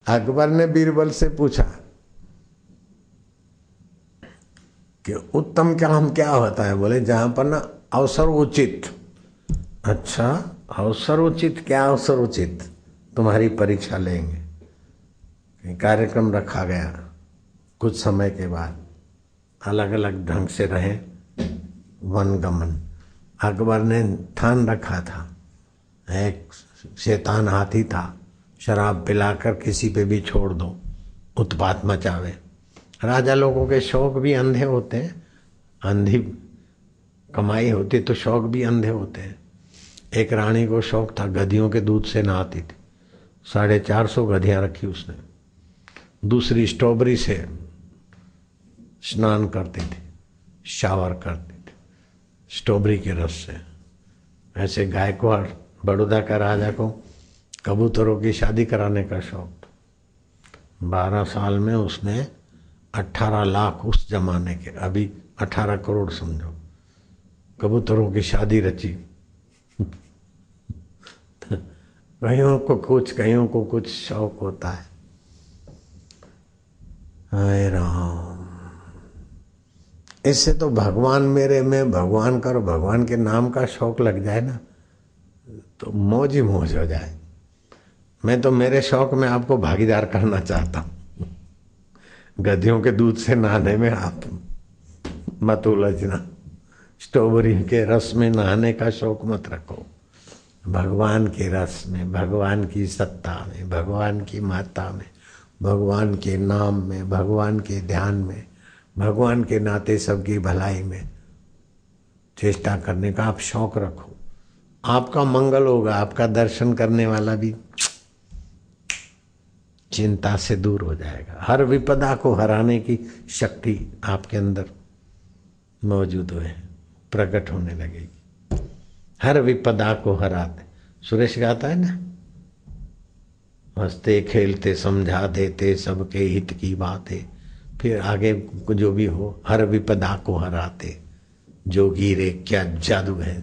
अकबर ने बीरबल से पूछा कि उत्तम काम क्या होता है? बोले जहां पर ना अवसर उचित। अच्छा, अवसर उचित क्या? अवसर उचित तुम्हारी परीक्षा लेंगे। कार्यक्रम रखा गया, कुछ समय के बाद अलग अलग ढंग से रहे वनगमन। अकबर ने ठान रखा था, एक शैतान हाथी था, शराब पिलाकर किसी पे भी छोड़ दो, उत्पात मचावे। राजा लोगों के शौक भी अंधे होते हैं, अंधी कमाई होती तो शौक भी अंधे होते हैं। एक रानी को शौक था, गधियों के दूध से नहाती थी, 450 गधियां रखी उसने। दूसरी स्ट्रॉबेरी से स्नान करती थी, शावर करती थी स्ट्रॉबेरी के रस से। ऐसे गायकवाड़ बड़ौदा का राजा को कबूतरों की शादी कराने का शौक था। 12 साल में उसने 18 लाख, उस जमाने के, अभी 18 करोड़ समझो, कबूतरों की शादी रची। कईयों को कुछ, कईयों को कुछ शौक होता है। हाय राम, इससे तो भगवान मेरे में भगवान करो, भगवान के नाम का शौक लग जाए ना तो मौज ही मौज हो जाए। मैं तो मेरे शौक में आपको भागीदार करना चाहता हूँ। गधियों के दूध से नहाने में आप मत उलझना, स्ट्रॉबेरी के रस में नहाने का शौक मत रखो। भगवान के रस में, भगवान की सत्ता में, भगवान की महत्ता में, भगवान के नाम में, भगवान के ध्यान में, भगवान के नाते सबकी भलाई में चेष्टा करने का आप शौक रखो। आपका मंगल होगा, आपका दर्शन करने वाला भी चिंता से दूर हो जाएगा। हर विपदा को हराने की शक्ति आपके अंदर मौजूद है, प्रकट होने लगेगी। हर विपदा को हराते, सुरेश गाता है ना, हंसते खेलते समझा देते सबके हित की बातें। फिर आगे जो भी हो, हर विपदा को हराते, जोगी रे क्या जादू है।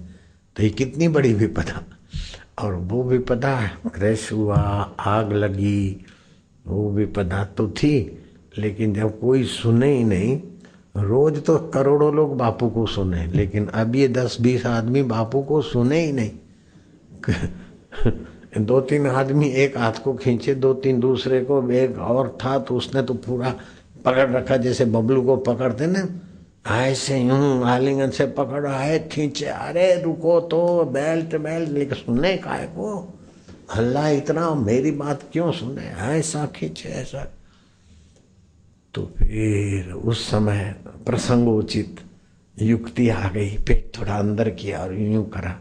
तो ये कितनी बड़ी विपदा, और वो विपदा क्रैश हुआ, आग लगी, वो विपदा तो थी, लेकिन जब कोई सुने ही नहीं। रोज तो करोड़ों लोग बापू को सुने, लेकिन अब ये 10-20 आदमी बापू को सुने ही नहीं। 2-3 आदमी एक हाथ को खींचे, 2-3 दूसरे को, एक और था तो उसने तो पूरा पकड़ रखा, जैसे बबलू को पकड़ते ना, ऐसे यूं आलिंगन से पकड़ा है, खींचे, अरे रुको तो, बेल्ट बेल्ट, लेकिन सुनने काहे को, हल्ला इतना, मेरी बात क्यों सुने, ऐसा खींचे ऐसा। तो फिर उस समय प्रसंगोचित युक्ति आ गई, पेट थोड़ा अंदर किया और यूं करा,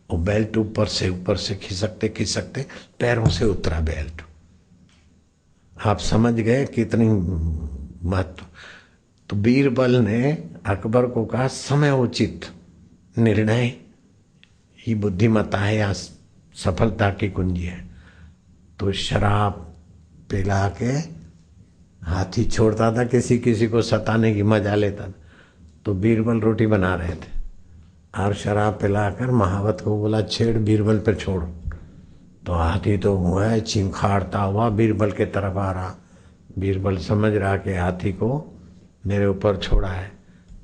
और बेल्ट ऊपर से खिसकते खिसकते पैरों से उतरा बेल्ट। आप समझ गए कितनी महत्व। तो बीरबल ने अकबर को कहा, समय उचित निर्णय ही बुद्धिमत्ता है या सफलता की कुंजी है। तो शराब पिला के हाथी छोड़ता था, किसी किसी को सताने की मजा लेता था। तो बीरबल रोटी बना रहे थे और शराब पिलाकर महावत को बोला, छेड़ बीरबल पर छोड़। तो हाथी तो हुआ चिंखाड़ता हुआ बीरबल के तरफ आ रहा। बीरबल समझ रहा कि हाथी को मेरे ऊपर छोड़ा है,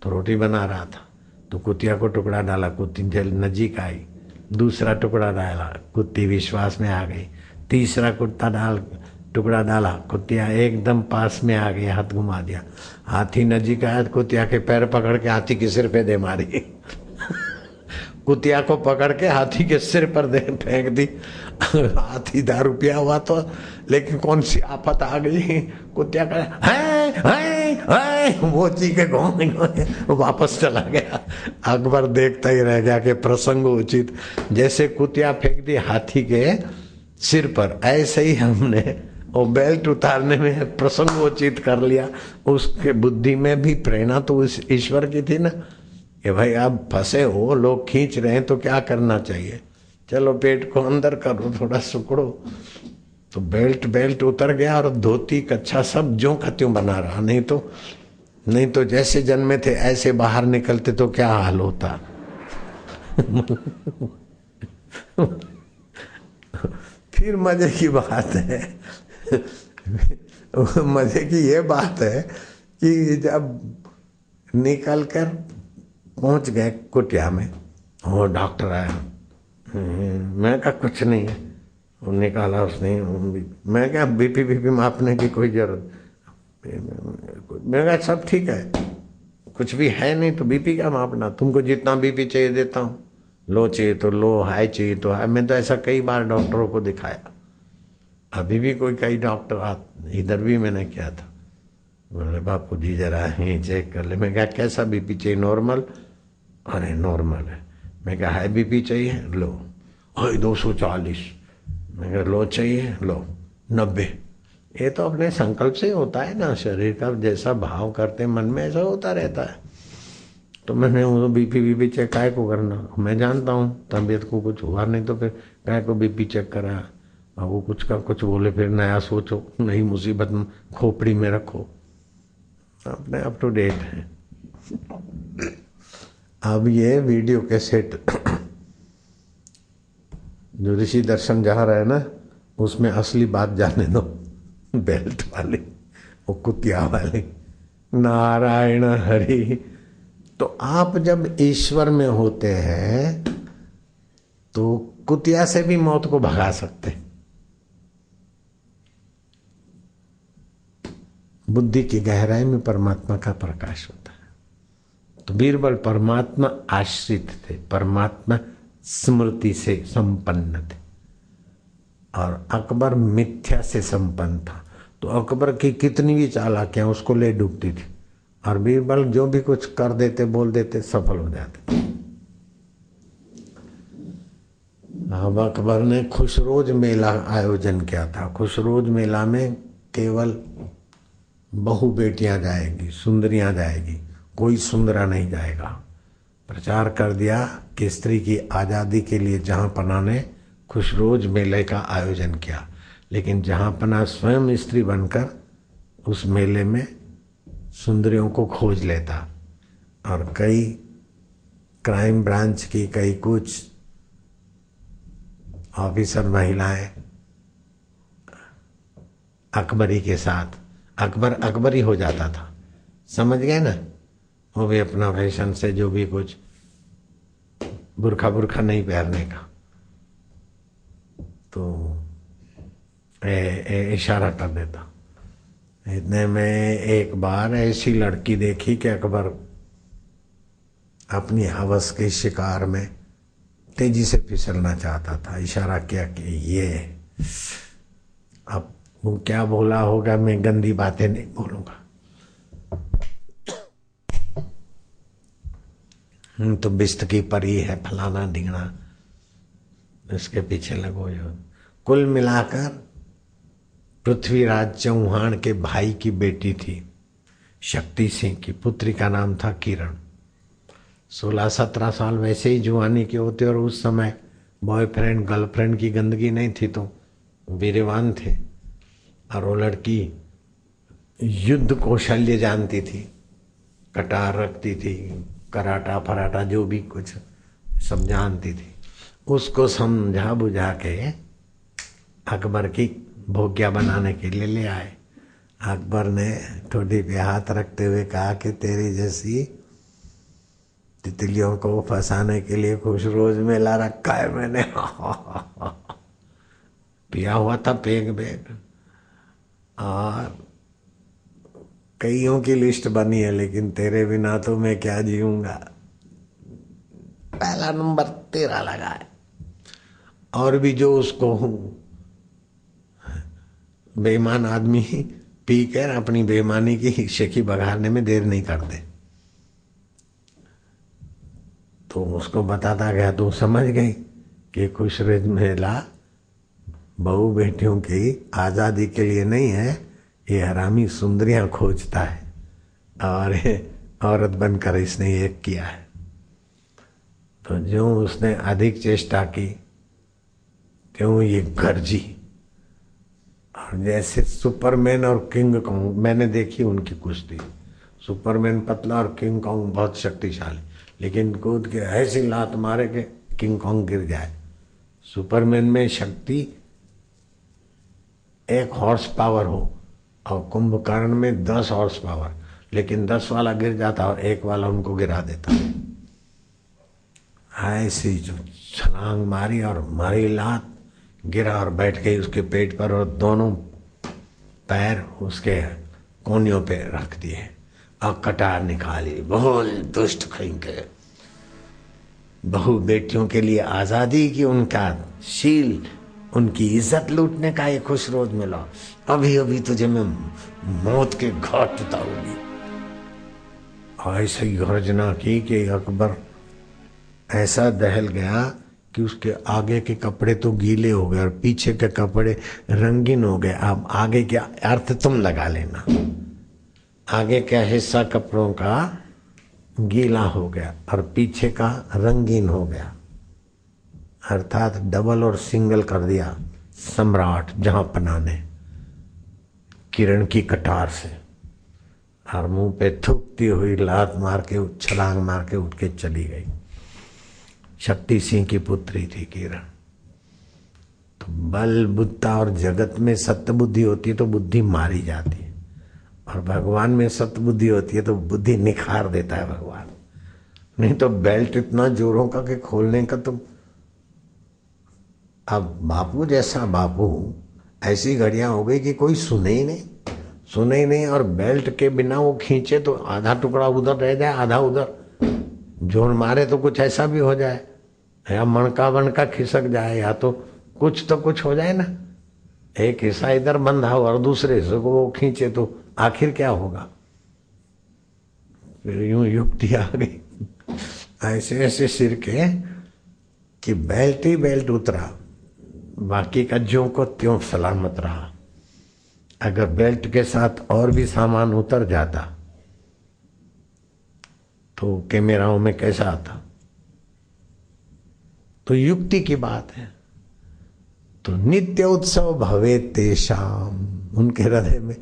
तो रोटी बना रहा था। तो कुतिया को टुकड़ा डाला, कुत्ती नजीक आई, दूसरा टुकड़ा डाला, कुत्ती विश्वास में आ गई, तीसरा टुकड़ा डाला, कुतिया एकदम पास में आ गई, हाथ घुमा दिया, हाथी नजीक आया, कुतिया के पैर पकड़ के हाथी के सिर पे दे मारी। कुतिया को पकड़ के हाथी के सिर पर दे फेंक दी। हाथी दारू पिया हुआ तो, लेकिन कौन सी आफत आ गई, कुतिया का वो चीखे घों वापस चला गया। अकबर देखता ही रह गया कि प्रसंग उचित, जैसे कुतिया फेंक दी हाथी के सिर पर, ऐसे ही हमने वो बेल्ट उतारने में प्रसंग उचित कर लिया। उसके बुद्धि में भी प्रेरणा तो उस ईश्वर की थी ना, कि भाई आप फंसे हो, लोग खींच रहे हैं तो क्या करना चाहिए, चलो पेट को अंदर करो, थोड़ा सुकड़ो। तो बेल्ट उतर गया और धोती कच्छा सब ज्यों का त्यों बना रहा। नहीं तो जैसे जन्मे थे ऐसे बाहर निकलते तो क्या हाल होता। फिर मजे की बात है, मजे की ये बात है कि जब निकल कर पहुंच गए कुटिया में, वो डॉक्टर आया। मैं कहा कुछ नहीं है, वो निकाला उसने। मैं क्या बीपी मापने की कोई जरूरत, मैं कहा सब ठीक है, कुछ भी है नहीं तो बीपी क्या मापना, तुमको जितना बीपी चाहिए देता हूँ, लो चाहिए तो लो, हाई चाहिए तो हाई। मैं तो ऐसा कई बार डॉक्टरों को दिखाया, अभी भी कोई कई डॉक्टर इधर भी मैंने किया था। बोले बापू जी जरा ही चेक कर ले। मैं क्या कैसा बीपी चाहिए, नॉर्मल? अरे नॉर्मल है। मैं क्या हाई बीपी चाहिए? लो। अरे 240। मैं क्या लो चाहिए? लो 90। ये तो अपने संकल्प से होता है ना, शरीर का जैसा भाव करते मन में ऐसा होता रहता है। तो मैंने वो बीपी चेक काय को करना, मैं जानता हूँ तबीयत को कुछ हुआ नहीं तो फिर काय को बीपी चेक करा। अब वो कुछ का कुछ बोले, फिर नया सोचो, नई मुसीबत खोपड़ी में रखो, अपने अप टू डेट है। अब ये वीडियो कैसेट जो ऋषि दर्शन जा रहा है ना, उसमें असली बात जाने दो, बेल्ट वाली, वो कुतिया वाली। नारायण हरि। तो आप जब ईश्वर में होते हैं तो कुतिया से भी मौत को भगा सकते। बुद्धि की गहराई में परमात्मा का प्रकाश होता है। तो बीरबल परमात्मा आश्रित थे, परमात्मा स्मृति से संपन्न थे, और अकबर मिथ्या से संपन्न था। तो अकबर की कितनी भी चालाकियां उसको ले डूबती थी, और बीरबल जो भी कुछ कर देते बोल देते सफल हो जाते। अब अकबर ने खुशरोज मेला आयोजन किया था। खुशरोज मेला में केवल बहु बेटियां जाएगी, सुंदरियां जाएगी, कोई सुंदरा नहीं जाएगा। प्रचार कर दिया कि स्त्री की आज़ादी के लिए जहाँपना ने खुशरोज मेले का आयोजन किया, लेकिन जहाँपना स्वयं स्त्री बनकर उस मेले में सुंदरियों को खोज लेता, और कई क्राइम ब्रांच की कई कुछ ऑफिसर महिलाएं अकबरी के साथ, अकबर ही हो जाता था, समझ गए ना। वो भी अपना फैशन से जो भी कुछ बुरखा नहीं पहनने का, तो इशारा कर देता। इतने में एक बार ऐसी लड़की देखी कि अकबर अपनी हवस के शिकार में तेजी से फिसलना चाहता था। इशारा किया कि ये, अब वो क्या बोला होगा, मैं गंदी बातें नहीं बोलूंगा। तो बिस्त की परी है, फलाना ढिंगना, इसके पीछे लगो। जो कुल मिलाकर पृथ्वीराज चौहान के भाई की बेटी थी, शक्ति सिंह की पुत्री का नाम था किरण। 16-17 साल वैसे ही जुआनी के होते, और उस समय बॉयफ्रेंड गर्लफ्रेंड की गंदगी नहीं थी, तो वीरवान थे। और वो लड़की युद्ध कौशल्य जानती थी, कटार रखती थी, कराटा फराटा जो भी कुछ सब जानती थी। उसको समझा बुझा के अकबर की भोग्या बनाने के लिए ले आए। अकबर ने ठोडी पे हाथ रखते हुए कहा कि तेरी जैसी तितलियों को फंसाने के लिए खुशरोज मेला रखा है मैंने। पिया हुआ था पेग बेग, और कईयों की लिस्ट बनी है, लेकिन तेरे बिना तो मैं क्या जीऊंगा। पहला नंबर तेरा लगा है। और भी जो उसको बेईमान आदमी पी कर अपनी बेईमानी की शेखी बघारने में देर नहीं करते, तो उसको बताता गया। तो समझ गई कि खुशरोज मेला बहू बेटियों की आज़ादी के लिए नहीं है, ये हरामी सुंदरियां खोजता है, और औरत बनकर इसने ये किया है। तो जो उसने अधिक चेष्टा की त्यों ये गरजी। और जैसे सुपरमैन और किंग कॉन्ग, मैंने देखी उनकी कुश्ती, सुपरमैन पतला और किंग कॉन्ग बहुत शक्तिशाली, लेकिन कूद के ऐसी लात मारे के किंग कॉन्ग गिर जाए। सुपरमैन में शक्ति 1 हॉर्स पावर हो, और कुंभकर्ण में 10 हॉर्स पावर, लेकिन 10 वाला गिर जाता और 1 वाला उनको गिरा देता। ऐसी जो छलांग मारी और मारी लात, गिरा और बैठ गई उसके पेट पर और दोनों पैर उसके कोनियों पे रख दिए और कटार निकाली। बोल दुष्ट कहीं के, बहु बेटियों के लिए आजादी की उनका शील, उनकी इज्जत लूटने का ये खुश रोज मिला। अभी अभी तुझे मैं मौत के घाट उतारूंगी। ऐसी गर्जना की कि अकबर ऐसा दहल गया कि उसके आगे के कपड़े तो गीले हो गए और पीछे के कपड़े रंगीन हो गए। अब आगे क्या अर्थ तुम लगा लेना। आगे का हिस्सा कपड़ों का गीला हो गया और पीछे का रंगीन हो गया, अर्थात डबल और सिंगल कर दिया सम्राट जहां पनाने किरण की कटार से, और मुंह पे थूकती हुई लात मार के छलांग मार के उठ के चली गई। शक्ति सिंह की पुत्री थी किरण। तो बल बुद्धता और जगत में सत्य बुद्धि होती है तो बुद्धि मारी जाती है, और भगवान में सत्य बुद्धि होती है तो बुद्धि निखार देता है भगवान। नहीं तो बेल्ट इतना जोरों का कि खोलने का तो। अब बापू जैसा बापू, ऐसी घड़ियां हो गई कि कोई सुने ही नहीं, और बेल्ट के बिना वो खींचे तो आधा टुकड़ा उधर रह जाए आधा उधर, जोर मारे तो कुछ ऐसा भी हो जाए, या मणका वणका खिसक जाए, या तो कुछ हो जाए ना। एक हिस्सा इधर बंधा हो और दूसरे हिस्से को वो खींचे तो आखिर क्या होगा। फिर यूं युक्ति आ गई ऐसे ऐसे सिर के कि बेल्ट ही बेल्ट उतरा, बाकी का ज्यों को त्यों सलामत रहा। अगर बेल्ट के साथ और भी सामान उतर जाता तो कैमराओं में कैसा आता। तो युक्ति की बात है। तो नित्य उत्सव भवे तेषाम, उनके हृदय में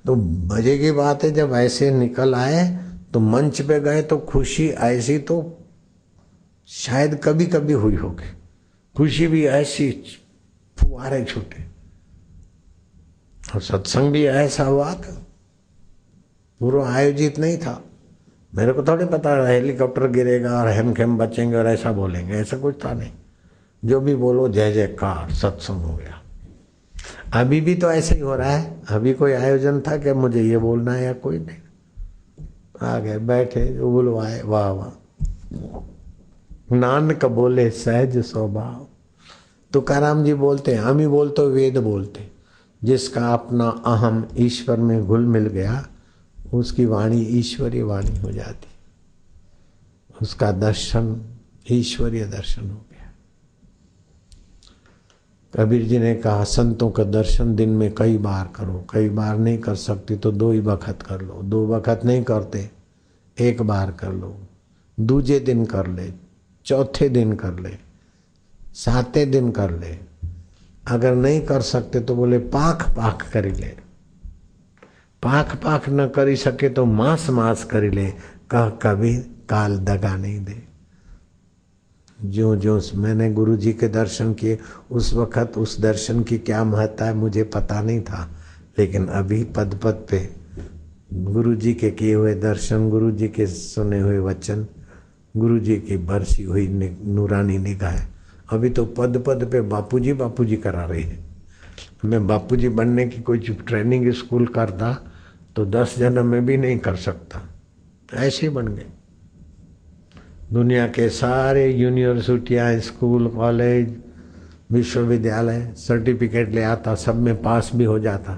तो मजे की बात है। जब ऐसे निकल आए तो मंच पे गए तो खुशी ऐसी तो शायद कभी कभी हुई होगी। खुशी भी ऐसी फुहारे छूटे, और सत्संग भी ऐसा हुआ कि पूर्व आयोजित नहीं था। मेरे को थोड़ी पता हेलीकॉप्टर गिरेगा और हेमखेम बचेंगे और ऐसा बोलेंगे, ऐसा कुछ था नहीं। जो भी बोलो जय जयकार, सत्संग हो गया। अभी भी तो ऐसे ही हो रहा है। अभी कोई आयोजन था कि मुझे ये बोलना है या कोई नहीं, आ गए बैठे जो बुलवाए, वाह वाह। नानक बोले सहज स्वभाव। तुकाराम जी बोलते हैं, हम ही बोलते वेद बोलते। जिसका अपना अहम ईश्वर में घुल मिल गया उसकी वाणी ईश्वरीय वाणी हो जाती, उसका दर्शन ईश्वरीय दर्शन हो गया। कबीर जी ने कहा संतों का दर्शन दिन में कई बार करो, कई बार नहीं कर सकते तो 2 ही वक्त कर लो, 2 वक्त नहीं करते 1 बार कर लो, दूजे दिन कर ले, चौथे दिन कर ले, 7वें दिन कर ले। अगर नहीं कर सकते तो बोले पाख पाख कर ले, पाख पाख न करी सके तो मास मास कर ले। कह कभी काल दगा नहीं दे। जो जो मैंने गुरु जी के दर्शन किए उस वक़्त उस दर्शन की क्या महत्ता है मुझे पता नहीं था, लेकिन अभी पद पद पे गुरु जी के किए हुए दर्शन, गुरु जी के सुने हुए वचन, गुरु जी की बरसी हुई नूरानी निगाह, अभी तो पद पद पे बापूजी करा रहे हैं। मैं बापूजी बनने की कोई ट्रेनिंग स्कूल करता तो 10 जन्म में भी नहीं कर सकता, ऐसे बन गए। दुनिया के सारे यूनिवर्सिटियाँ, स्कूल, कॉलेज, विश्वविद्यालय सर्टिफिकेट ले आता, सब में पास भी हो जाता,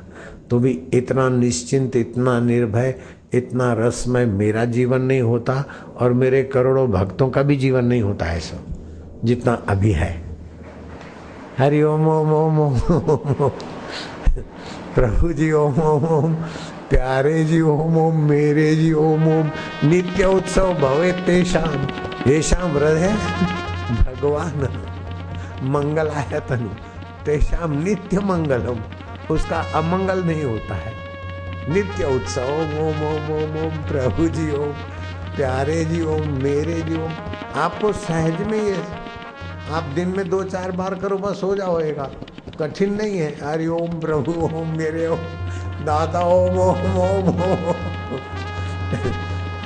तो भी इतना निश्चिंत, इतना निर्भय, इतना रसमय मेरा जीवन नहीं होता और मेरे करोड़ों भक्तों का भी जीवन नहीं होता ऐसा जितना अभी है। हरि ओम ओम ओम ओम, प्रभु जी ओम ओम ओम, प्यारे जी ओम ओम, मेरे जी ओम ओम। नित्य उत्सव भवे तेषाम, येषां हृदय भगवान मंगलाय तनु, तेषाम नित्य मंगलम, उसका अमंगल नहीं होता है। नित्य उत्सव ओम ओम ओम ओम, प्रभु जी ओम, प्यारे जी ओम, मेरे जी ओम। आपको सहज में ये आप दिन में 2-4 बार करो बस हो जाएगा, कठिन नहीं है। हरि ओम प्रभु ओम मेरे ओम, दादा ओम ओम ओम ओम,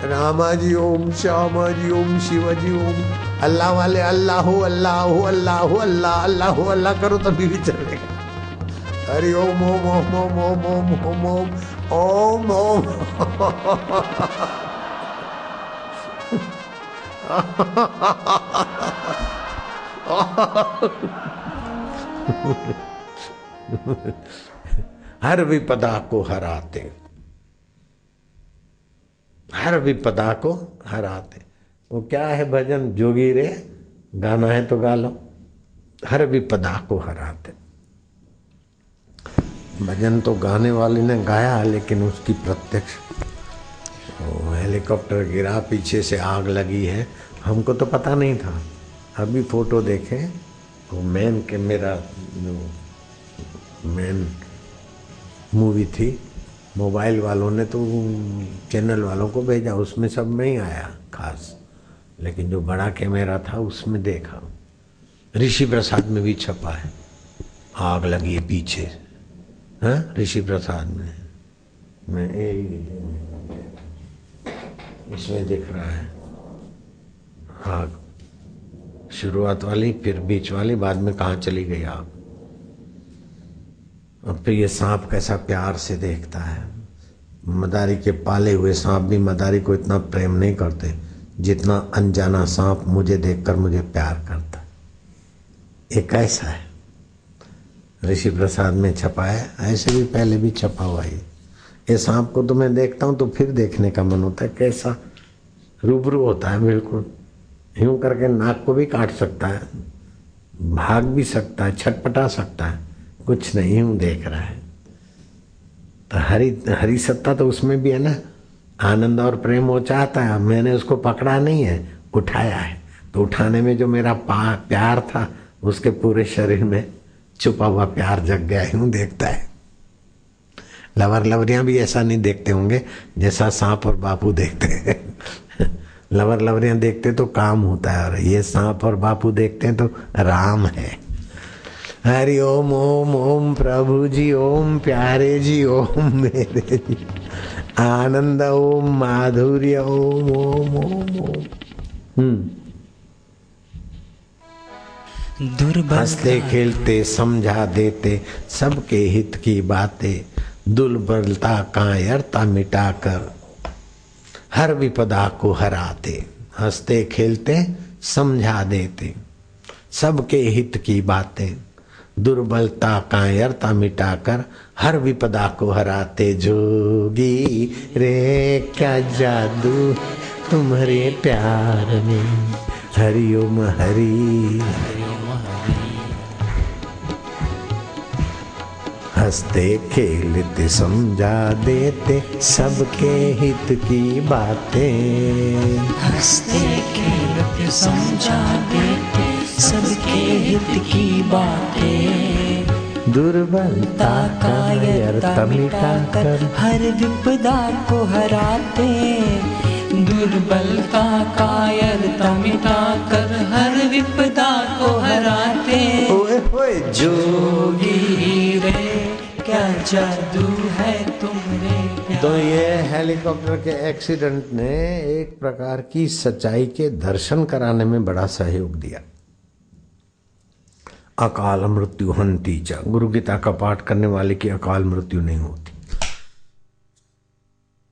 रामा जी ओम, श्यामा जी ओम, शिव जी ओम। अल्लाह वाले अल्लाह अल्लाह अल्लाह अल्लाह अल्लाह अल्लाह करो तभी भी चलेगा। हरि ओम ओम ओम ओम ओम ओम ओम ओम ओम। हर विपदा को हराते, हर विपदा को हराते। वो क्या है भजन, जोगी रे गाना है तो गा लो। हर विपदा को हराते। भजन तो गाने वाले ने गाया, लेकिन उसकी प्रत्यक्ष, हेलीकॉप्टर गिरा, पीछे से आग लगी है, हमको तो पता नहीं था। अभी फोटो देखे, वो मैन के मेरा मैन मूवी थी, मोबाइल वालों ने तो चैनल वालों को भेजा, उसमें सब नहीं आया खास, लेकिन जो बड़ा कैमरा था उसमें देखा। ऋषि प्रसाद में भी छपा है, आग लगी है पीछे, हाँ ऋषि प्रसाद में, मैं इसमें दिख रहा है आग, शुरुआत वाली, फिर बीच वाली, बाद में कहाँ चली गई आग। अब फिर ये सांप कैसा प्यार से देखता है। मदारी के पाले हुए सांप भी मदारी को इतना प्रेम नहीं करते जितना अनजाना सांप मुझे देखकर मुझे प्यार करता। ये कैसा है, ऋषि प्रसाद में छपा है, ऐसे भी पहले भी छपा हुआ है। ये सांप को तो मैं देखता हूँ तो फिर देखने का मन होता है, कैसा रूबरू होता है, बिल्कुल यूं करके नाक को भी काट सकता है, भाग भी सकता है, छटपटा सकता है, कुछ नहीं यूं देख रहा है। तो हरी सत्ता तो उसमें भी है ना, आनंद और प्रेम वो चाहता है। मैंने उसको पकड़ा नहीं है, उठाया है, तो उठाने में जो मेरा प्यार था उसके पूरे शरीर में छुपा हुआ प्यार जग गया, यूं देखता है। लवर लवरियां भी ऐसा नहीं देखते होंगे जैसा सांप और बापू देखते हैं। लवर लवरियां देखते तो काम होता है, और ये सांप और बापू देखते हैं तो राम है। हरि ओम ओम ओम प्रभु जी ओम, प्यारे जी ओम, मेरे जी आनंद ओम, माधुर्य ओम ओम ओम ओम। हंसते खेलते समझा देते सबके हित की बातें, दुर्बलता कायरता मिटाकर हर विपदा को हराते। हंसते खेलते समझा देते सबके हित की बातें, दुर्बलता कायरता मिटाकर हर विपदा को हराते। जोगी रे क्या जादू तुम्हारे प्यार में, हरि ओम हरि। हंसते खेलते समझा देते सबके हित की बातें, हंसते खेलते समझा देते सबके हित की बातें, दुर्बलता कायरता मिटाकर हर विपदा को हराते, दुर्बलता कायरता मिटाकर हर विपदा को हराते। ओए होए जोगी रे क्या जादू है तुमरे। तो ये हेलीकॉप्टर के एक्सीडेंट ने एक प्रकार की सच्चाई के दर्शन कराने में बड़ा सहयोग दिया। अकाल मृत्यु हंती च, गुरु गीता का पाठ करने वाले की अकाल मृत्यु नहीं होती।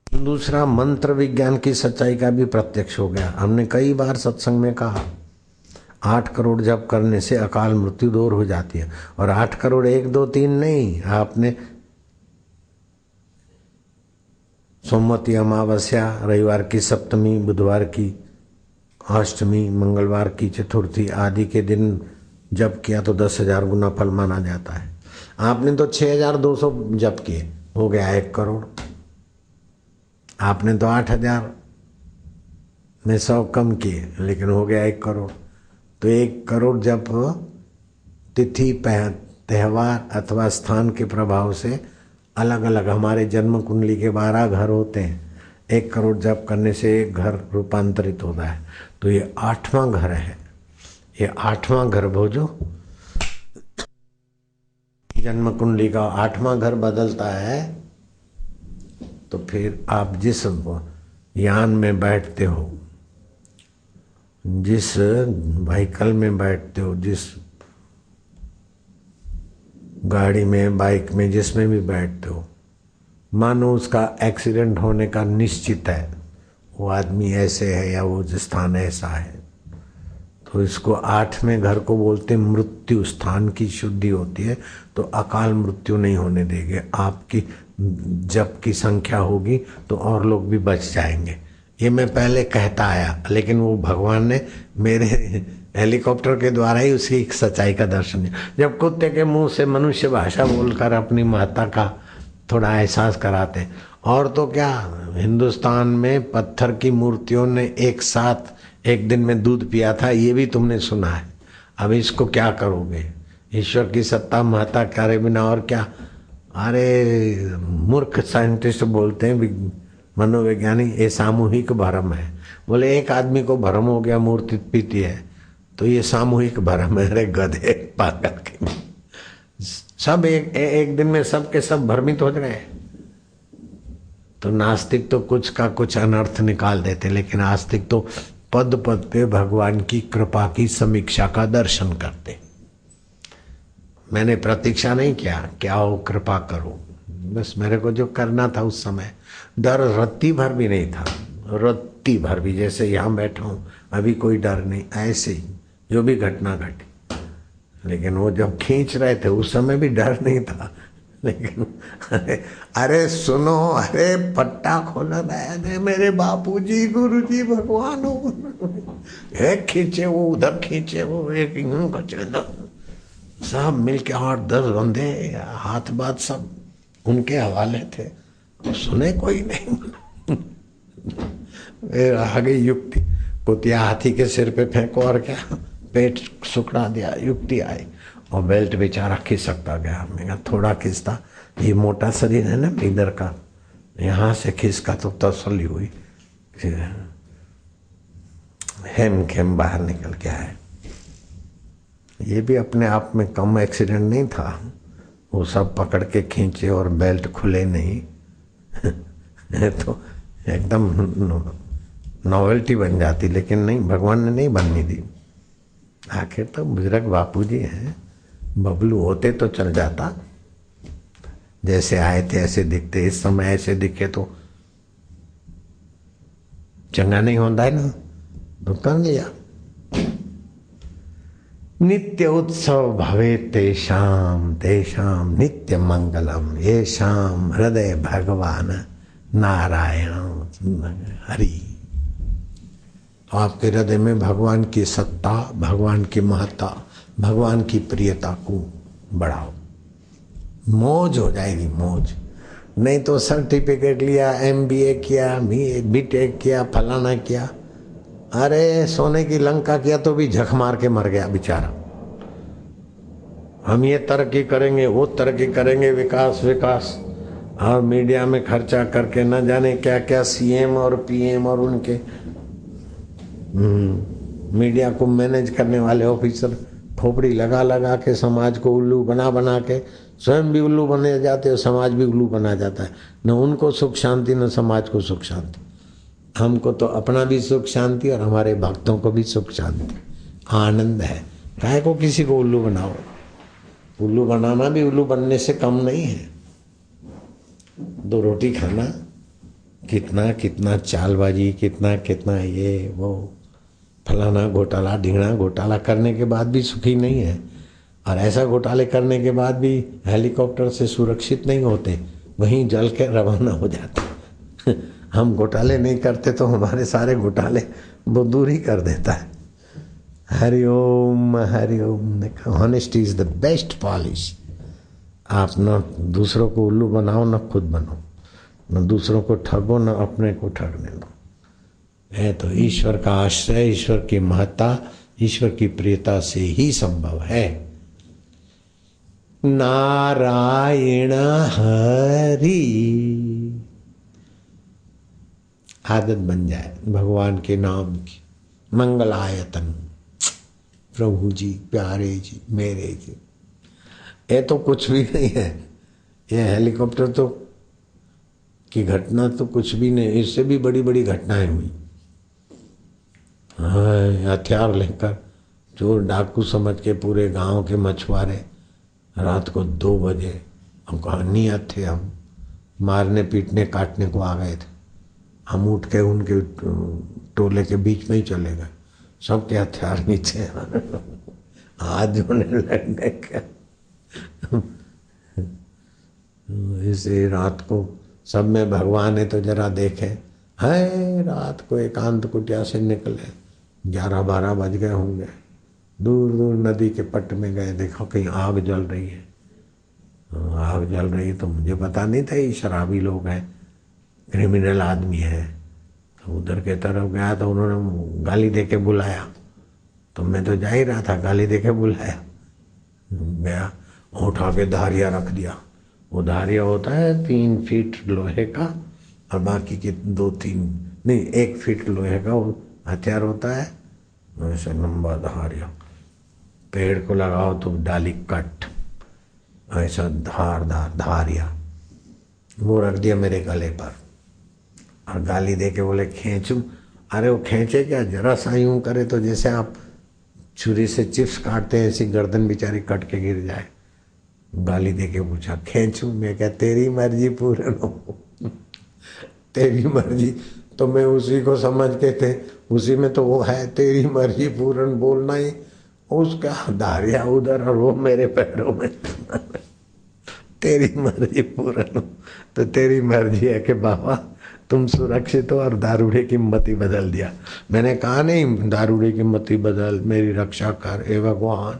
दूसरा, मंत्र विज्ञान की सच्चाई का भी प्रत्यक्ष हो गया। हमने कई बार सत्संग में कहा 8 करोड़ जप करने से अकाल मृत्यु दूर हो जाती है। और 8 करोड़ 1 2 3 नहीं, आपने सोमवती अमावस्या, रविवार की सप्तमी, बुधवार की अष्टमी, मंगलवार की चतुर्थी आदि के दिन जप किया तो 10,000 गुना फल माना जाता है। आपने तो 6,200 जप किए, हो गया 1 करोड़। आपने तो 8,000 में 100 कम किए, लेकिन हो गया 1 करोड़। तो 1 करोड़ जप तिथि त्योहार अथवा स्थान के प्रभाव से अलग अलग, हमारे जन्म कुंडली के 12 घर होते हैं। 1 करोड़ जप करने से 1 घर रूपांतरित होता है। तो ये 8वां घर है। ये 8वां घर भोजो, जन्म कुंडली का 8वां घर बदलता है तो फिर आप जिस यान में बैठते हो, जिस व्हीकल में बैठते हो, जिस गाड़ी में, बाइक में, जिसमें भी बैठते हो, मानो उसका एक्सीडेंट होने का निश्चित है, वो आदमी ऐसे है या वो स्थान ऐसा है, तो इसको 8वें घर को बोलते मृत्यु स्थान की शुद्धि होती है। तो अकाल मृत्यु नहीं होने देंगे। आपकी जप की संख्या होगी तो और लोग भी बच जाएंगे। ये मैं पहले कहता आया, लेकिन वो भगवान ने मेरे हेलीकॉप्टर के द्वारा ही उसकी एक सच्चाई का दर्शन दिया। जब कुत्ते के मुंह से मनुष्य भाषा बोलकर अपनी महत्ता का थोड़ा एहसास कराते, और तो क्या, हिंदुस्तान में पत्थर की मूर्तियों ने एक साथ एक दिन में दूध पिया था, ये भी तुमने सुना है। अब इसको क्या करोगे? ईश्वर की सत्ता महत्ता करे बिना और क्या। अरे मूर्ख साइंटिस्ट बोलते हैं, मनोवैज्ञानिक, ये सामूहिक भ्रम है। बोले एक आदमी को भ्रम हो गया मूर्ति पीती है, तो ये सामूहिक भ्रम है। अरे गधे पागल के, सब एक दिन में सब के सब भ्रमित हो गए। तो नास्तिक तो कुछ का कुछ अनर्थ निकाल देते, लेकिन आस्तिक तो पद पद पे भगवान की कृपा की समीक्षा का दर्शन करते। मैंने प्रतीक्षा नहीं किया क्या हो कृपा करो, बस मेरे को जो करना था उस समय, डर रत्ती भर भी नहीं था, रत्ती भर भी। जैसे यहाँ बैठा हूँ अभी कोई डर नहीं, ऐसे ही जो भी घटना घटी। लेकिन वो जब खींच रहे थे उस समय भी डर नहीं था। लेकिन अरे सुनो, अरे पट्टा खोला रहे मेरे बापूजी, गुरुजी, भगवान हो, एक खींचे वो उधर, खींचे वो एक यूं खींचे, सब मिलके 8-10 बंदे, हाथ बात सब उनके हवाले थे, तो सुने कोई नहीं। आ गई युक्ति, कुतिया हाथी के सिर पे फेंको और क्या, पेट सुखड़ा दिया, युक्ति आई। और बेल्ट बेचारा खिसकता गया। मैं कहा थोड़ा खिसता, ये मोटा शरीर है ना इधर का, यहाँ से खिसका तो तसल्ली हुई, हेम खेम बाहर निकल के आए। ये भी अपने आप में कम एक्सीडेंट नहीं था। वो सब पकड़ के खींचे और बेल्ट खुले नहीं। तो एकदम नॉवेल्टी बन जाती, लेकिन नहीं, भगवान ने नहीं बनने दी। आखिर तो बुजुर्ग बापूजी हैं, बबलू होते तो चल जाता। जैसे आए थे ऐसे दिखते, इस समय ऐसे दिखे तो चंगा नहीं होता है ना, तो कर लिया। नित्य उत्सव भवे तेषाम तेषाम नित्य मंगलम येषाम हृदय भगवान नारायण हरि। तो आपके हृदय में भगवान की सत्ता, भगवान की महत्ता, भगवान की प्रियता को बढ़ाओ, मौज हो जाएगी, मौज। नहीं तो सर्टिफिकेट लिया, MBA किया, BTech किया, फलाना किया, अरे सोने की लंका किया तो भी झक मार के मर गया बेचारा। हम ये तरक्की करेंगे, वो तरक्की करेंगे, विकास विकास, और मीडिया में खर्चा करके न जाने क्या क्या CM और PM और उनके मीडिया को मैनेज करने वाले ऑफिसर खोपड़ी लगा लगा के समाज को उल्लू बना बना के स्वयं भी उल्लू बने जाते और समाज भी उल्लू बना जाता है। न उनको सुख शांति, न समाज को सुख शांति। हमको तो अपना भी सुख शांति और हमारे भक्तों को भी सुख शांति, आनंद है। काहे को किसी को उल्लू बनाओ? उल्लू बनाना भी उल्लू बनने से कम नहीं है। 2 रोटी खाना, कितना कितना चालबाजी, कितना कितना ये वो, फलाना घोटाला ढिंगना घोटाला करने के बाद भी सुखी नहीं है। और ऐसा घोटाले करने के बाद भी हेलीकॉप्टर से सुरक्षित नहीं होते, वहीं जल के रवाना हो जाते। हम घोटाले नहीं करते तो हमारे सारे घोटाले वो दूर ही कर देता है। Hariom Hariom. Honesty is the best polish. आप न दूसरों को उल्लू बनाओ, न खुद बनो, न दूसरों को ठगो, न अपने को ठगने दो। है तो ईश्वर का आश्रय, ईश्वर की महत्ता, ईश्वर की प्रियता से ही संभव है। नारायण हरि आदत बन जाए भगवान के नाम की। मंगलायतन, प्रभु जी, प्यारे जी, मेरे जी, ये तो कुछ भी नहीं है। ये हेलीकॉप्टर तो कि घटना तो कुछ भी नहीं, इससे भी बड़ी बड़ी घटनाएं हुई। हथियार लेकर चोर डाकू समझ के पूरे गांव के मछुआरे रात को 2 बजे, हम कहा नियत थे, हम मारने पीटने काटने को आ गए थे, हम उठ के उनके टोले के बीच में ही चले गए, सबके हथियार नीचे हाथ जोड़ने लग गए क्या। इसे रात को सब में भगवान है तो जरा देखे, है रात को एकांत कुटिया से निकले, 11-12 बज गए होंगे, दूर दूर नदी के पट में गए, देखो कहीं आग जल रही है। आग जल रही है तो मुझे पता नहीं था ये शराबी लोग हैं, क्रिमिनल आदमी है। तो उधर के तरफ गया तो उन्होंने गाली दे के बुलाया, तो मैं तो जा ही रहा था, गाली दे के बुलाया, गया उठा के धारिया रख दिया। वो धारिया होता है 3 फीट लोहे का और बाकी के 2-3 नहीं 1 फीट लोहे का वो हथियार होता है, वैसे लंबा धारिया, पेड़ को लगाओ तो डाली कट, ऐसा धारिया वो रख दिया मेरे गले पर और गाली दे के बोले खींचूं। अरे वो खींचे क्या, जरा सा यूं करे तो जैसे आप छुरी से चिप्स काटते हैं ऐसी गर्दन बेचारी कट के गिर जाए। गाली दे के पूछा खींचूं, मैं क्या तेरी मर्जी पूर्ण हो। तेरी मर्जी तो मैं उसी को समझ के थे, उसी में तो वो है तेरी मर्जी पूर्ण बोलना ही, उसका धारिया उधर और वो मेरे पैरों में। तेरी मर्जी पूर्ण हो तो तेरी मर्जी है कि बाबा तुम सुरक्षित हो और दारूड़े की मति बदल दिया। मैंने कहा नहीं दारूड़े की मति बदल, मेरी रक्षा कर हे भगवान,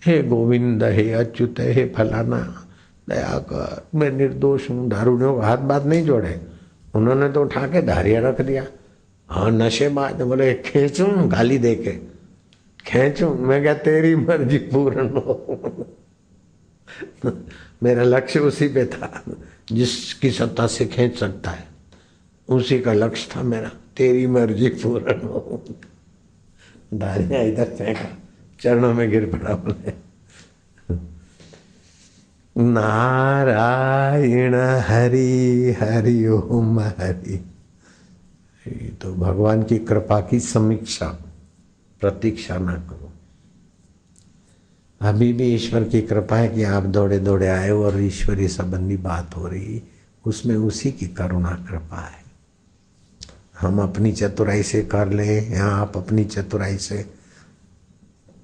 हे गोविंद, हे अच्युत, हे फलाना, दया कर, मैं निर्दोष हूँ। दारूड़ियों को हाथ बात नहीं जोड़े, उन्होंने तो उठा के धारिया रख दिया। हाँ नशे बाद बोले खींचूं, गाली दे के खींचूं, मैं क्या तेरी मर्जी पूर्ण हो। मेरा लक्ष्य उसी पे था, जिसकी सत्ता से खींच सकता है उसी का लक्ष्य था मेरा, तेरी मर्जी पूर्ण हो। धारिया इधर फेंका, चरणों में गिर पड़ा, बोले नारायण हरि हरि ओम हरि। तो भगवान की कृपा की समीक्षा प्रतीक्षा ना करो, अभी भी ईश्वर की कृपा है कि आप दौड़े दौड़े आए हो और ईश्वरीय संबंधी बात हो रही, उसमें उसी की करुणा कृपा है। हम अपनी चतुराई से कर ले या आप अपनी चतुराई से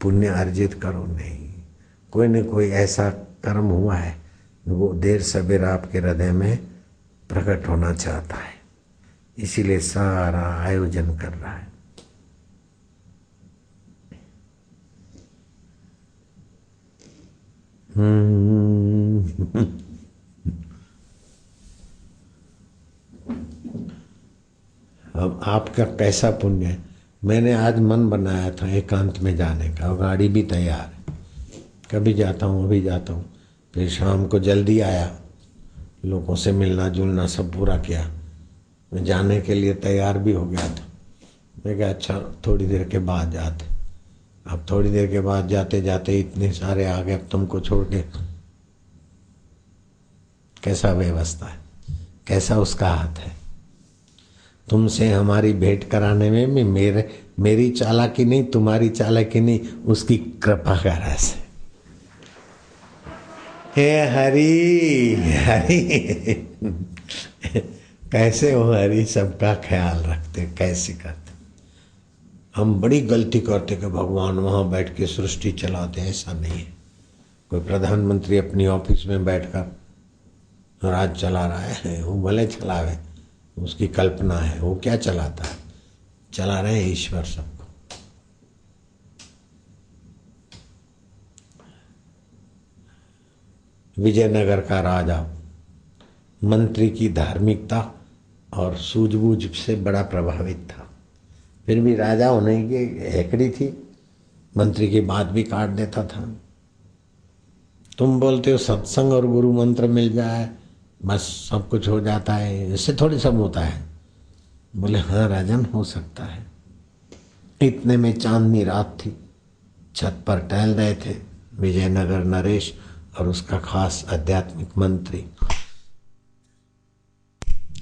पुण्य अर्जित करो, नहीं, कोई न कोई ऐसा कर्म हुआ है वो देर सवेर आपके हृदय में प्रकट होना चाहता है, इसीलिए सारा आयोजन कर रहा है। अब आपका कैसा पुण्य है। मैंने आज मन बनाया था एकांत में जाने का और गाड़ी भी तैयार है, कभी जाता हूँ अभी जाता हूँ। फिर शाम को जल्दी आया, लोगों से मिलना जुलना सब पूरा किया, मैं जाने के लिए तैयार भी हो गया था। मैं कहा अच्छा थोड़ी देर के बाद जाते। अब थोड़ी देर के बाद जाते जाते इतने सारे आ गए, अब तुमको छोड़ के कैसा व्यवस्था है, कैसा उसका हाथ है। तुमसे हमारी भेंट कराने में भी मेरी चालाकी नहीं, तुम्हारी चालाकी नहीं, उसकी कृपा का रस है। हे हरि हरि। कैसे हो हरि, सबका ख्याल रखते, कैसे करते। हम बड़ी गलती करते कि भगवान वहाँ बैठ के सृष्टि चलाते, ऐसा नहीं है। कोई प्रधानमंत्री अपनी ऑफिस में बैठकर राज चला रहा है, वो भले चलावे, उसकी कल्पना है, वो क्या चलाता है, चला रहे हैं ईश्वर सबको। विजयनगर का राजा मंत्री की धार्मिकता और सूझबूझ से बड़ा प्रभावित था, फिर भी राजा होने की हेकड़ी थी, मंत्री की बात भी काट देता था। तुम बोलते हो सत्संग और गुरु मंत्र मिल जाए बस सब कुछ हो जाता है, इससे थोड़ी सब होता है। बोले हाँ राजन हो सकता है। इतने में चांदनी रात थी, छत पर टहल रहे थे विजयनगर नरेश और उसका खास आध्यात्मिक मंत्री।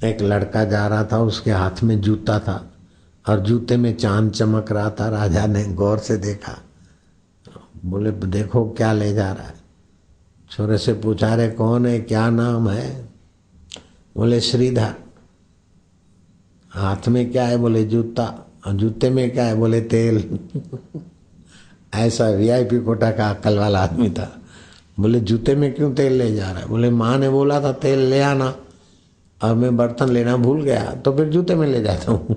एक लड़का जा रहा था, उसके हाथ में जूता था और जूते में चांद चमक रहा था। राजा ने गौर से देखा, बोले देखो क्या ले जा रहा है। छोरे से पूछा, रे कौन है, क्या नाम है? बोले श्रीधर। हाथ में क्या है? बोले जूता। और जूते में क्या है? बोले तेल। ऐसा वीआईपी कोटा का अक्ल वाला आदमी था। बोले जूते में क्यों तेल ले जा रहा है? बोले माँ ने बोला था तेल ले आना, और मैं बर्तन लेना भूल गया तो फिर जूते में ले जाता हूँ।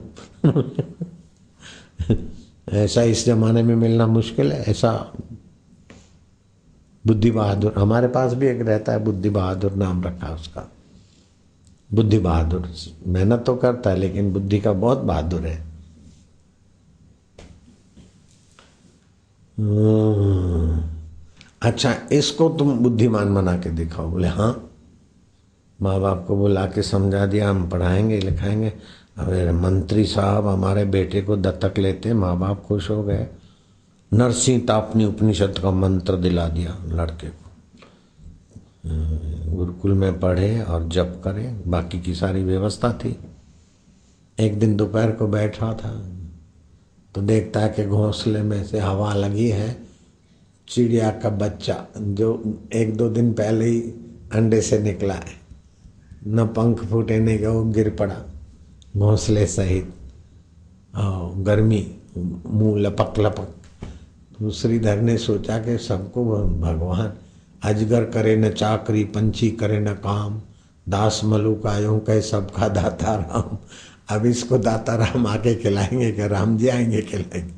ऐसा इस जमाने में मिलना मुश्किल है। ऐसा बुद्धि बहादुर, हमारे पास भी एक रहता है बुद्धि बहादुर, नाम रखा है उसका। बुद्धि बहादुर मेहनत तो करता है लेकिन बुद्धि का बहुत बहादुर है। अच्छा, इसको तुम बुद्धिमान बना के दिखाओ। बोले हाँ। माँ बाप को बुला के समझा दिया, हम पढ़ाएंगे लिखाएंगे। अरे मंत्री साहब हमारे बेटे को दत्तक लेते, माँ बाप खुश हो गए। नरसिंह तापनी उपनिषद का मंत्र दिला दिया लड़के को। गुरुकुल में पढ़े और जप करे, बाकी की सारी व्यवस्था थी। एक दिन दोपहर को बैठा था तो देखता है कि घोंसले में से हवा लगी है, चिड़िया का बच्चा जो 1-2 दिन पहले ही अंडे से निकला है, न पंख फूटे नहीं गए, वो गिर पड़ा घोंसले सहित। गर्मी, मुंह लपक लपक। तो श्रीधर ने सोचा कि सबको भगवान अजगर करे न चाकरी, पंछी करे न काम, दास मलुक आयो कहे सबका दाता राम। अब इसको दाता राम आके खिलाएंगे कि राम जी आएंगे खिलाएंगे?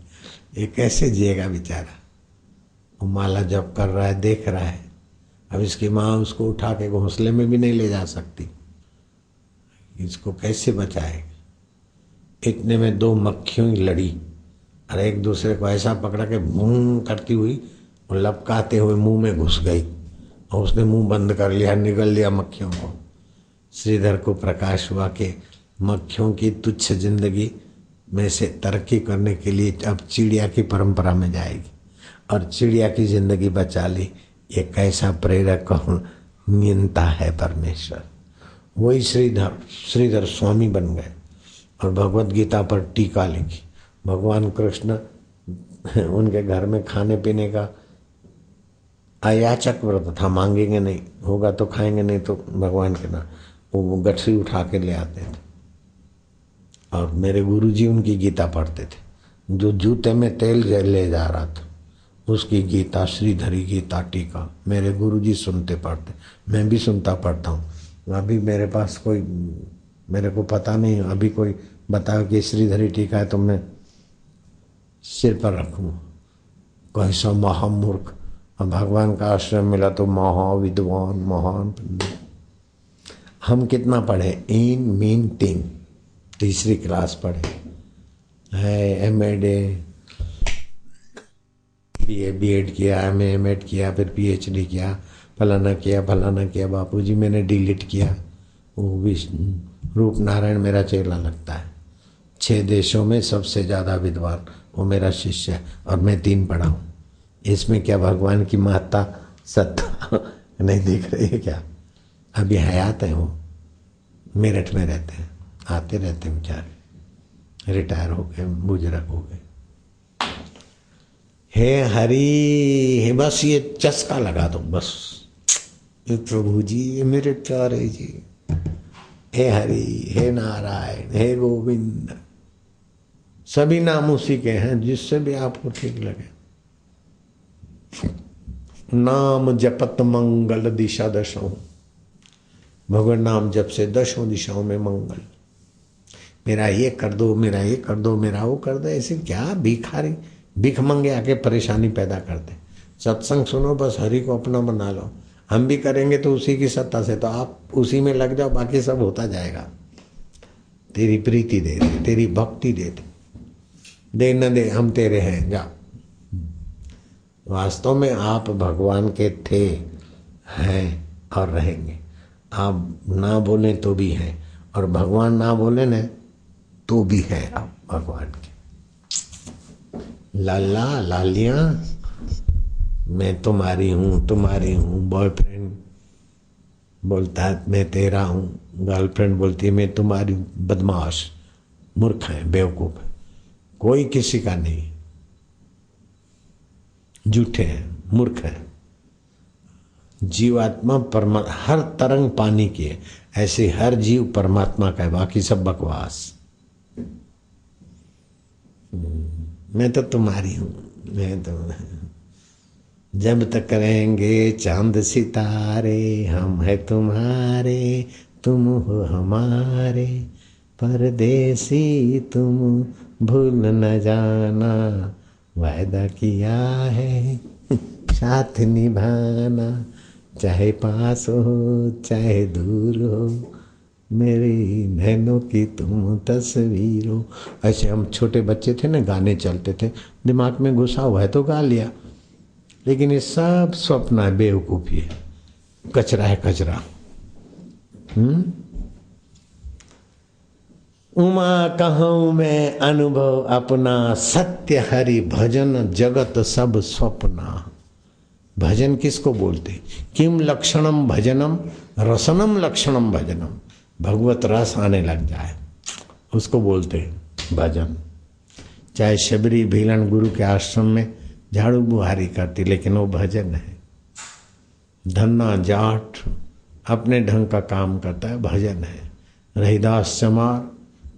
ये कैसे जिएगा बेचारा? वो माला जप कर रहा है, देख रहा है। अब इसकी माँ उसको उठा के घोंसले में भी नहीं ले जा सकती, इसको कैसे बचाएगा? इतने में 2 मक्खियों की लड़ी और एक दूसरे को ऐसा पकड़ा के भूं करती हुई और लपकाते हुए मुंह में घुस गई और उसने मुंह बंद कर लिया, निगल लिया मक्खियों को। श्रीधर को प्रकाश हुआ कि मक्खियों की तुच्छ जिंदगी में से तरक्की करने के लिए अब चिड़िया की परंपरा में जाएगी और चिड़िया की जिंदगी बचा ली। ये कैसा प्रेरक और नियंता है परमेश्वर। वही श्रीधर स्वामी बन गए और भगवत गीता पर टीका लिखी। भगवान कृष्ण उनके घर में खाने पीने का अयाचक व्रत था, मांगेंगे नहीं, होगा तो खाएंगे, नहीं तो भगवान के ना वो गठरी उठा के ले आते थे। और मेरे गुरुजी उनकी गीता पढ़ते थे। जो जूते में तेल ले जा रहा था उसकी गीता, श्रीधरी गीता टीका मेरे गुरुजी सुनते पढ़ते, मैं भी सुनता पढ़ता हूँ। अभी मेरे पास कोई, मेरे को पता नहीं, अभी कोई बताओ कि श्रीधरी टीका है तो मैं सिर पर रखूँ। कैसा महामूर्ख। और भगवान का आश्रम मिला तो महाविद्वान महान। हम कितना पढ़े? इन मीन तीन, 3री क्लास पढ़े है, MA BA किया, MA MAd किया, फिर PhD किया, फलाना किया। बापूजी मैंने डिलीट किया। वो भी रूप नारायण मेरा चेला लगता है। 6 देशों में सबसे ज़्यादा विद्वान वो मेरा शिष्य है और मैं 3 पढ़ा हूँ। इसमें क्या भगवान की महत्ता सत्ता नहीं दिख रही है क्या? अभी हयात है, वो मेरठ में रहते हैं, आते रहते हैं बेचारे, रिटायर हो गए, बुजुर्ग हो गए। हे हरि, हे बस ये चस्का लगा दो बस। ये प्रभु जी, ये मेरे प्यारे जी, हे हरि, हे नारायण, हे गोविंद, सभी नाम उसी के हैं, जिससे भी आपको ठीक लगे। नाम जपत मंगल दिशा दशों, भगवान नाम जप से 10 दिशाओं में मंगल। मेरा ये कर दो, मेरा ये कर दो, मेरा वो कर दो, ऐसे क्या भिखारी भिख मंगे आके परेशानी पैदा करते। सत्संग सुनो, बस हरि को अपना बना लो। हम भी करेंगे तो उसी की सत्ता से, तो आप उसी में लग जाओ, बाकी सब होता जाएगा। तेरी प्रीति दे दे, तेरी भक्ति दे दे न दे, हम तेरे हैं, जा। वास्तव में आप भगवान के थे, हैं और रहेंगे। आप ना बोले तो भी हैं, और भगवान ना बोले न तो भी हैं आप भगवान के। लाला लालियाँ, मैं तुम्हारी हूँ, बॉयफ्रेंड बोलता है मैं तेरा हूँ, गर्लफ्रेंड बोलती है मैं तुम्हारी, बदमाश, मूर्ख है, बेवकूफ है, कोई किसी का नहीं, झूठे हैं, मूर्ख है। जीवात्मा हर तरंग पानी की है, ऐसे हर जीव परमात्मा का है, बाकी सब बकवास। मैं तो तुम्हारी हूं, मैं तो, जब तक रहेंगे चांद सितारे हम है तुम्हारे, तुम हो हमारे, परदेसी तुम भूल न जाना, वायदा किया है साथ निभाना, चाहे पास हो चाहे दूर हो, मेरी नैनों की तुम तस्वीर हो। ऐसे हम छोटे बच्चे थे ना, गाने चलते थे, दिमाग में घुसा हुआ है तो गा लिया, लेकिन ये सब स्वप्न है, बेवकूफी है, कचरा है कचरा। उमा कहूँ मैं अनुभव अपना, सत्य हरि भजन जगत सब स्वप्ना। भजन किसको बोलते? किम लक्षणम भजनम, रसनम लक्षणम भजनम, भगवत रस आने लग जाए उसको बोलते भजन। चाहे शबरी भीलन गुरु के आश्रम में झाड़ू बुहारी करती, लेकिन वो भजन है। धन्ना जाट अपने ढंग का काम करता है, भजन है। रहीदास चमार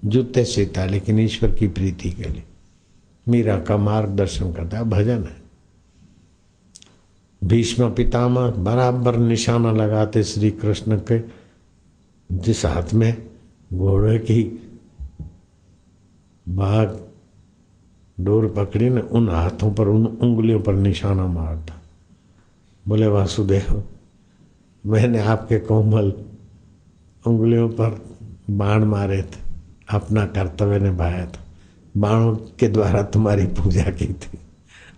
जूते सीता, लेकिन ईश्वर की प्रीति के लिए। मीरा का मार्गदर्शन करता है, भजन है। भीष्म पितामह बराबर निशाना लगाते श्री कृष्ण के, जिस हाथ में घोड़े की बाघ डोर पकड़ी न, उन हाथों पर, उन उंगलियों पर निशाना मारता। बोले वासुदेव, मैंने आपके कोमल उंगलियों पर बाण मारे थे, अपना कर्तव्य निभाया था, बाणों के द्वारा तुम्हारी पूजा की थी,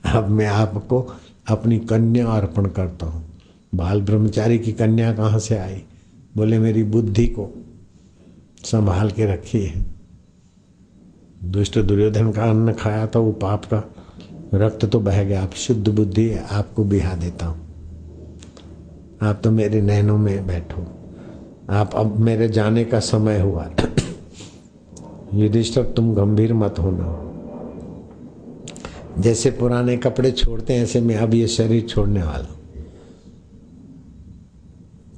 अब मैं आपको अपनी कन्या अर्पण करता हूँ। बाल ब्रह्मचारी की कन्या कहाँ से आई? बोले मेरी बुद्धि को संभाल के रखी है। दुष्ट दुर्योधन का अन्न खाया था, वो पाप का रक्त तो बह गया, आप शुद्ध बुद्धि है, आपको बिहा देता हूँ। आप तो मेरे नैनों में बैठो, आप अब मेरे जाने का समय हुआ। युधिष्ठिर तुम गंभीर मत होना, जैसे पुराने कपड़े छोड़ते हैं ऐसे मैं अब ये शरीर छोड़ने वाला हूं।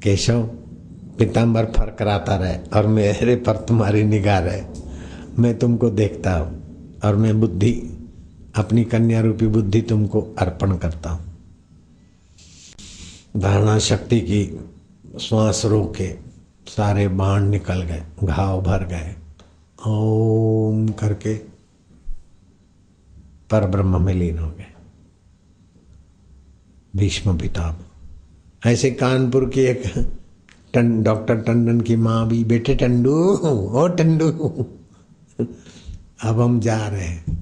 केशव पीताम्बर फरकराता रहे और मेरे पर तुम्हारी निगाह रहे, मैं तुमको देखता हूं और मैं बुद्धि, अपनी कन्या रूपी बुद्धि तुमको अर्पण करता हूं। धारणा शक्ति की श्वास रोक के सारे बाण निकल गए, घाव भर गए, ओम करके पर ब्रह्म में लीन हो गए भीष्म पितामह। ऐसे कानपुर की एक डॉक्टर टंडन की माँ भी, बेटे टंडू, ओ टंडू, अब हम जा रहे हैं,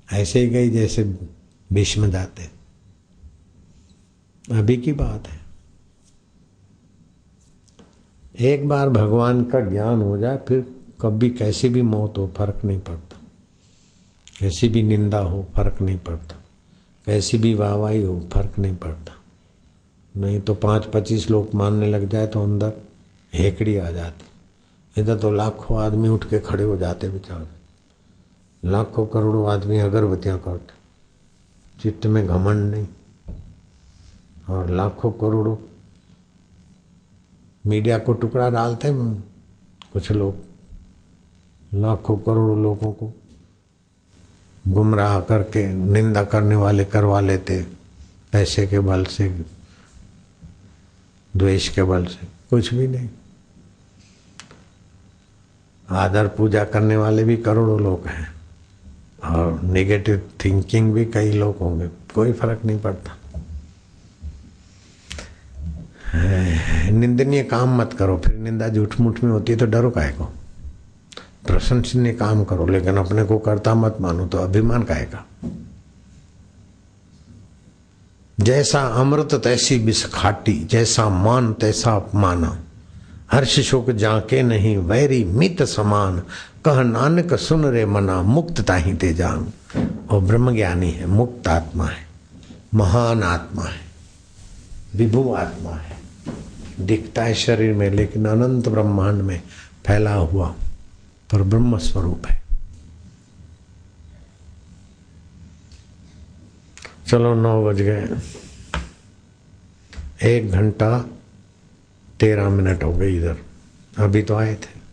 ऐसे ही गई जैसे भीष्म जाते। अभी की बात है। एक बार भगवान का ज्ञान हो जाए, फिर कभी कैसी भी मौत हो फर्क नहीं पड़ता, कैसी भी निंदा हो फर्क नहीं पड़ता, कैसी भी वाहवाही हो फर्क नहीं पड़ता। नहीं तो 5-25 लोग मानने लग जाए तो अंदर हेकड़ी आ जाती। इधर तो लाखों आदमी उठ के खड़े हो जाते बेचारे, लाखों करोड़ों आदमी अगरबत्तियां करते, चित्त में घमंड नहीं। और लाखों करोड़ों मीडिया को टुकड़ा डालते हैं कुछ लोग, लाखों करोड़ों लोगों को गुमराह करके निंदा करने वाले करवा लेते, पैसे के बल से, द्वेष के बल से, कुछ भी नहीं। आदर पूजा करने वाले भी करोड़ों लोग हैं और नेगेटिव थिंकिंग भी कई लोग होंगे, कोई फर्क नहीं पड़ता। निंदनीय काम मत करो, फिर निंदा झूठ मूठ में होती है तो डरो काहे को। प्रशंसनीय काम करो, लेकिन अपने को कर्ता मत मानो, तो अभिमान काहे का। जैसा अमृत तैसी बिस खाटी, जैसा मान तैसा अपमान, हर्ष शोक जाके नहीं वैरी मित समान, कह नानक सुन रे मना मुक्त ताहि ते जान। और ब्रह्मज्ञानी है, मुक्त आत्मा है, महान आत्मा है, विभु आत्मा है, दिखता है शरीर में, लेकिन अनंत ब्रह्मांड में फैला हुआ पर ब्रह्म स्वरूप है। चलो 9 बज गए, 1 घंटा 13 मिनट हो गए इधर, अभी तो आए थे।